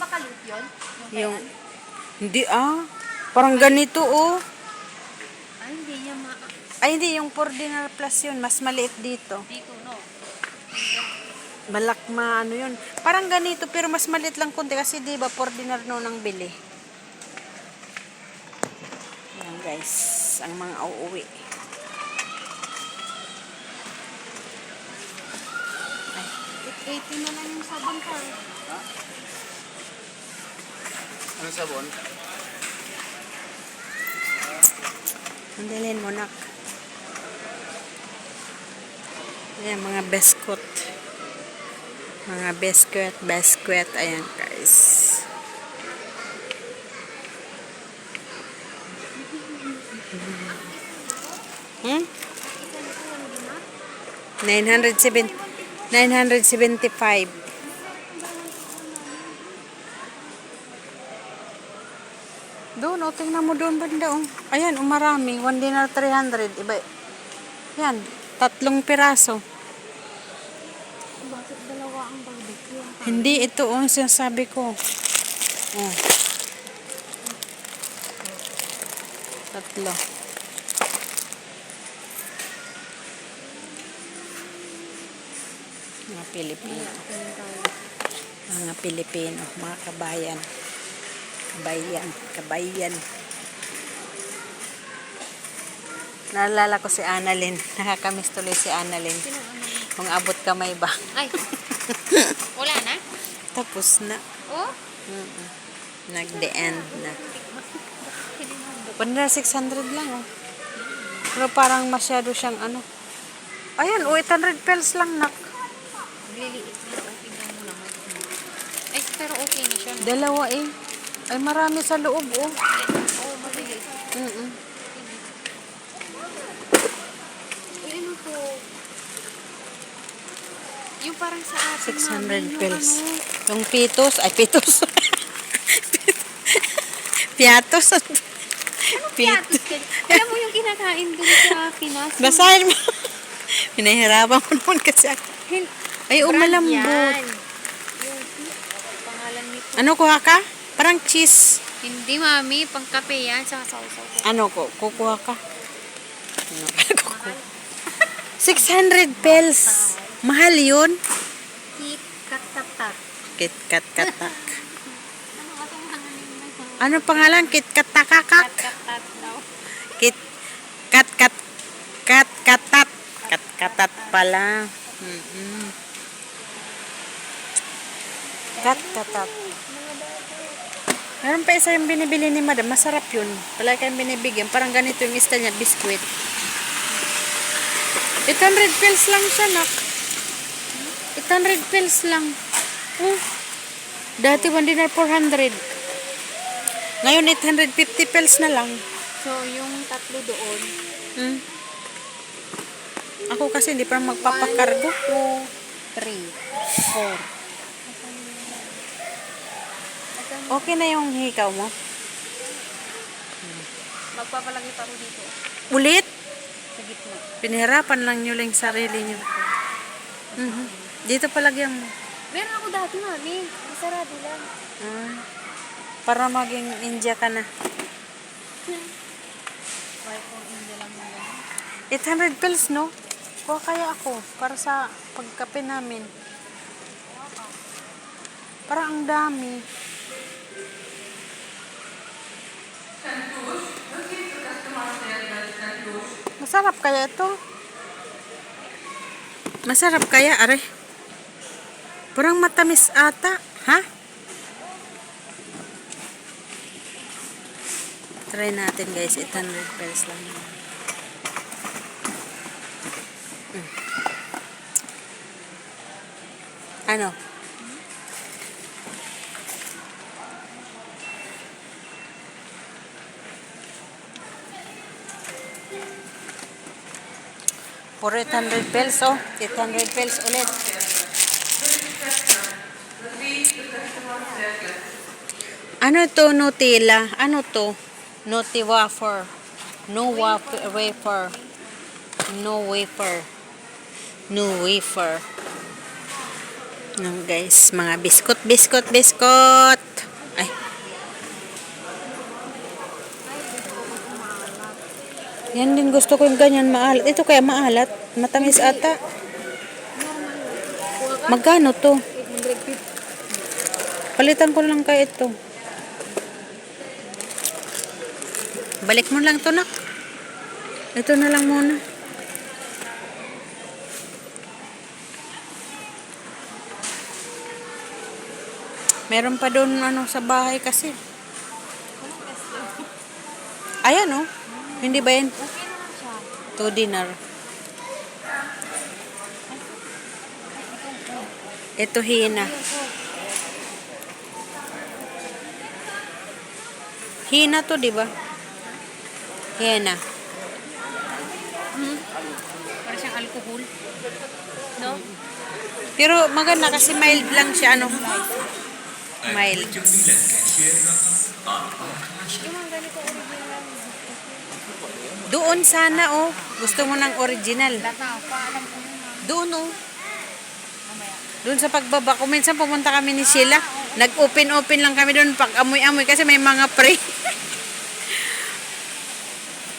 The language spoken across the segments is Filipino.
napakalit yun? Yung, hindi parang ganito Ay, hindi niya Ay, hindi, yung 4 dinar plus yun. Mas maliit dito. dito, no? Ano yun. Parang ganito, pero mas maliit lang konti. Kasi di ba 4 dinar no nang bili. Yan guys, ang mga uuwi. Ay, 80 na lang yung sabon ko. Ha? Ano sabon? Andalin mo, nak. Ayan, mga biscuit. Mga biscuit. Ayan, guys. Hmm? 975. Doon, tingnan mo doon banda, Ayan, marami. 1 dinar 300. Iba. Yan, 3 piraso. Bakit dalawa ang barbecue? Hindi, ito sinasabi ko. 3. Mga Pilipino. Mga Pilipino, mga kabayan. Kabayan. Naalala ko si Annalyn. Nakakamiss tuloy si Annalyn. Kung abot kamay ba. Ay, wala na? Tapos na. Oh? Nag-the end na. 600 lang, Pero parang masyado siyang Ayan, 800 pesos lang, nak. Liliit na. Okay lang mo naman. Ay, pero okay na siya. Dalawa Ay, marami sa loob, Oo, maliliit. Ay, ano po? Yung parang sa atin, 600 pesos. Yung pitos. Piatos. Piatos ka. Alam mo yung kinakain doon sa Pinas? Basahin mo. Pinahirapan mo naman kasi ako. Ay, malambot. Yan. Yung pangalan nito. Ano kuha ka? Parang cheese. Hindi, mami. Pangkape yan. Sa sausaw. Kukuha ka? 600 pesos. Mahal yun. Kit Katatak. KitKat katak. Ano ka itong hanganin mo? Ano pangalan? KitKat takakak? Katatak daw. Katat pala. Katat. Meron pa isa yung binibili ni madam. Masarap yun. Palagi kayong binibigyan. Parang ganito yung style niya. Biscuit. 800 pesos lang siya, nak. 800 pesos lang. Dati 1 dinar 400. Ngayon 850 pesos na lang. So, yung tatlo doon. Ako kasi hindi pa magpapakargo. 1, 2, 3, 4. Okay na yung hikaw mo? Magpapalagay pa ako dito. Ulit? Sa gitna. Pinahirapan lang nyo lang yung sarili nyo. Dito palagyan mo. Meron ako dati, mami. Masarado lang. Para maging India ka na. Why po hindi lang mo yan? 800 pesos, no? Kuha kaya ako para sa pagkape namin. Parang ang dami. Masarap kaya ito? Masarap kaya, are? Parang matamis ata. Ha? Try natin, guys. 800 pesos lang. Ano? For 800 pesos. 800 pesos ulit. Ano to, Nutella? Ano to? Nutty wafer. No wafer. No wafer. No wafer. Guys, mga biscuit. Yan din gusto ko yung ganyan maalat. Ito kaya maalat. Matamis ata. Magkano to? 850. Palitan ko lang kaya ito. Balik mo lang to, nak. Ito na lang muna. Meron pa doon ano sa bahay kasi. Ayan oh. Hindi ba yan? Okay naman siya. To dinner. Ito hina. Hina to, di ba? Hina. Para siyang alcohol. No? Pero maganda kasi mild lang siya, ano? Mild. Yung mga ganito original. Doon sana, oh. Gusto mo ng original. Lata, paalam ko yun. Doon, oh. Mamaya. Doon sa pagbaba. Kung minsan pumunta kami ni Sheila, nag-open-open lang kami doon pag amoy-amoy kasi may mga pre.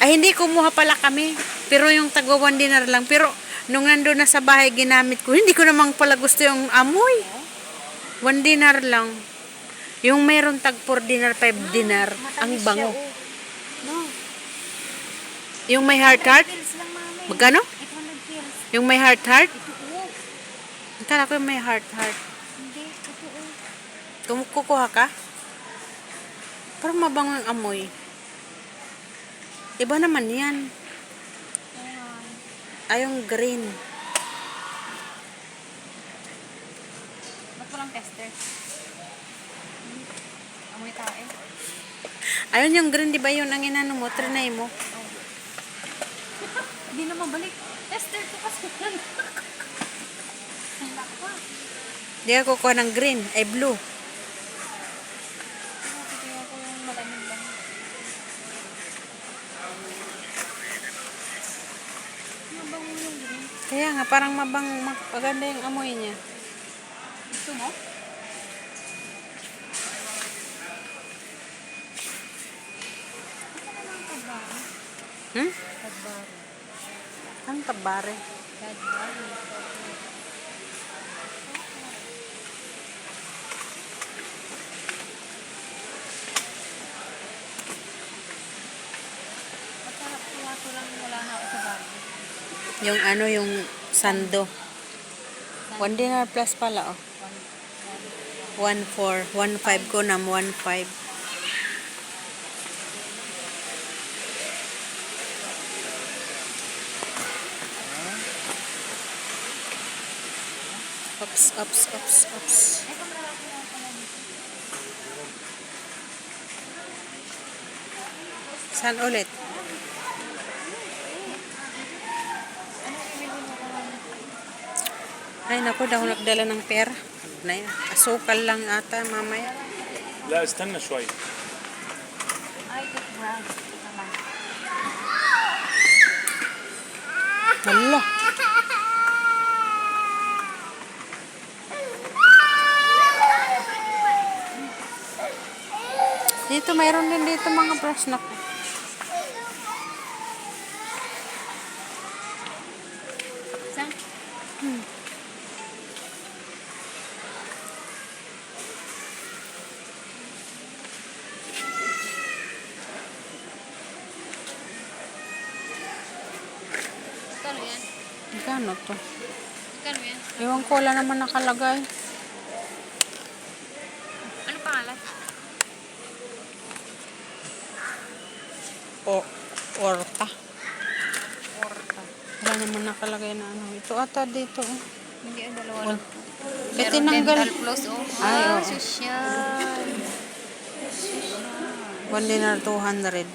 Ay, hindi kumuha pala kami. Pero yung tagwa one dinar lang. Pero nung nandun na sa bahay ginamit ko, hindi ko namang pala gusto yung amoy. 1 dinar lang. Yung meron tag 4 dinar, 5 dinar. Ang bango. No. Yung may heart-heart. Pills lang, mami. Magkano? 800 pills. Yung may heart-heart. Ito, oh. Akala ko yung may heart-heart. Hindi, ito, oh. Kukuha ka? Parang mabango yung amoy. Iba naman yan. Ayan. Ay, yung green. Ba't walang tester? Amoy tae. Ayun yung green, di ba yun ang inano mo? Trinay mo. Hindi na mabalik. Tester ko kasi. Ang laka. Di ka kukuha ng green. Ay, blue. Titingnan ko yung malamig lang. Mabango yung green. Kaya nga, parang maganda yung amoy niya. Gusto mo? Ano naman tagbari? Hmm? Tagbari. Ang tabare. Tagbari. Masarap kaya ko lang wala na ako sa bago. Yung ano, yung sando. 1 dinar plus pala, oh. 1.4. 1.5 ko na, 1.5. Ops, ops, ops, ops. Ay, kamarami na ako lang. Saan ulit? Ano ibili mo ko lang? Ay, naku, daw nagdala ng pera. Na yan. Asukal lang ata, mamaya. لا استنى شوي. Ay, good brand. Naman. Hala. Dito, mayroon din dito mga brush na. Saan? Magkano yan? Magkano to? Magkano yan? Iwan ko, wala naman nakalagay. Ano pangalan? O, orta. Orta. Wala naman nakalagay na ano. Ito ata dito. Oh. Hindi, ang dalawa Wal. lang po. Eh, Meron tinanggal. dental plus, oh. Ay, oo. Sosyal. 1 dinar 200.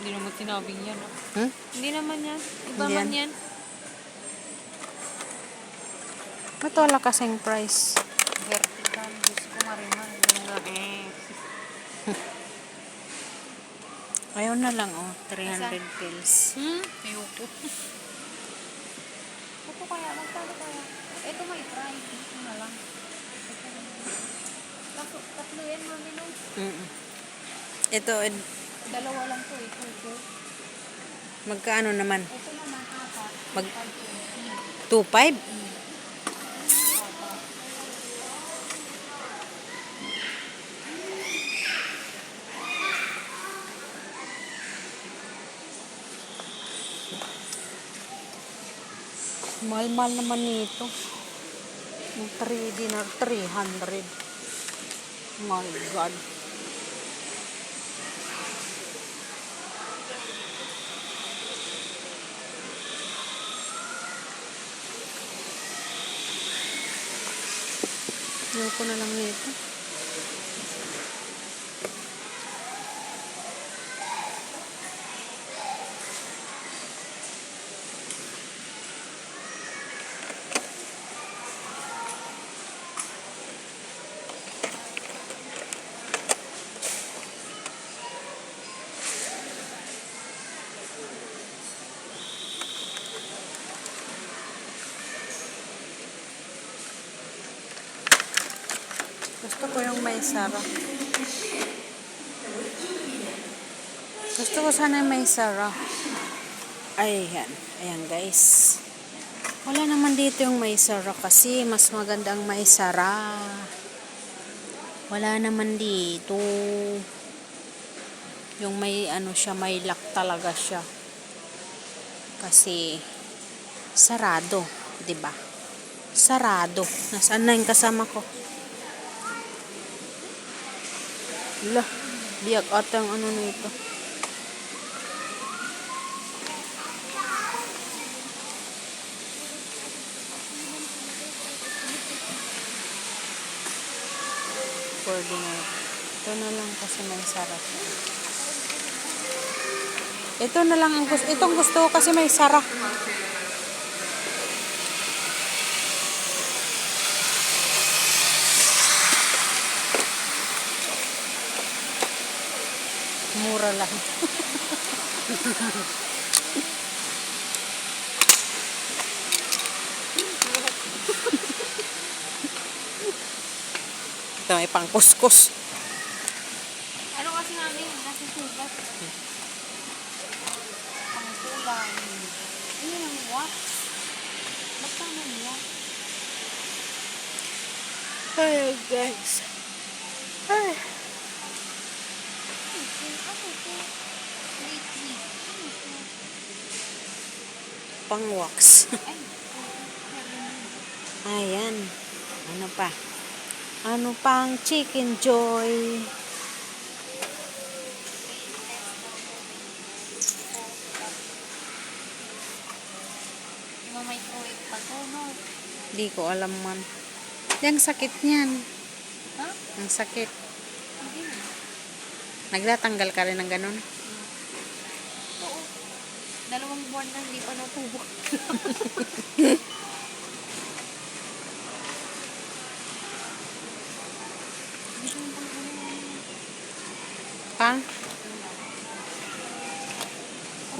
Hindi naman tinabing yan, oh. Hmm? Hindi naman yan. Iba Hindi man yan. yan. Ba't wala kasing price? Vertical. Diyos ko, mariman. Ganda, eh. Ayaw na lang, oh. 300 pills. Ayoko. Ito kaya, magkano kaya? Ito may try. Ito na lang. Ito na lang. Tatlo yan, mami, no? Mm. Ito, Dalawa lang to, ito. Magkaano naman? Ito naman, apat. Mag 2.5? 520. Mahal-mahal naman nito. Yung 3 dinar, 300. My God. Ayoko na lang nito. Gusto ko yung may sara. Gusto ko sana yung may sara. Ayan. Ayan guys. Wala naman dito yung may sara kasi mas magandang may sara. Wala naman dito. Yung may ano siya, may lock talaga siya. Kasi sarado, 'di ba? Sarado. Nasaan na yung kasama ko? Lah, biyak ata ang ano nito. Coordinate. Ito na lang kasi may sarap. Ito na lang ang gusto. Itong gusto ko kasi may sarap. Mura lang. Ito may pang kuskus. Ano kasi namin, nasa sugat. Ang kulang. Ano yung wax? Ba't ka naman wax? Ay, guys. Ay. Ano ito? Lately. Ano ito? Pang wax. Ay, Ayan. Ano pa? Ano pang chicken joy? may microwave pa to, no? Di ko alam man. Ang sakit niyan. Ha? Ang sakit. Hindi na. Nagtatanggal ka rin ng ganun. Oo. 2 buwan na hindi pa natubo. Pang?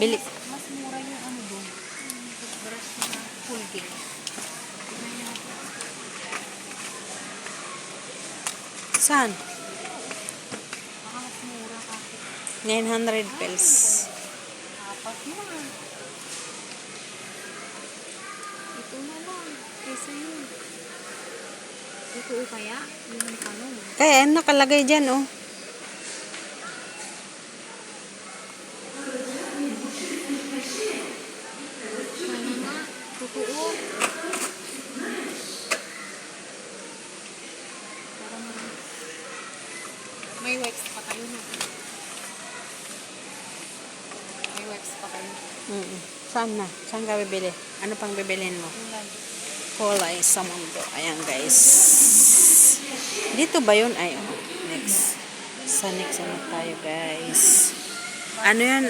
Bili. Mas mura yung ano doon. Yung toothbrush na Colgate. Saan? Baka mas mura kasi. 900 pesos. Apat na. Ito na lang. Kaysa yun. Ito kaya? Yung tanong. Kaya ano nakalagay dyan, oh. Ano nga? Totoo. Parang may wipes pa tayo na. May wipes pa tayo. Saan na? Saan ka bibili? Ano pang bibilhin mo? Ulan. Kulay sa mundo. Ayan, guys. Dito ba yun? Ay, oh. Next. Sa next ano tayo, guys. Ano yan?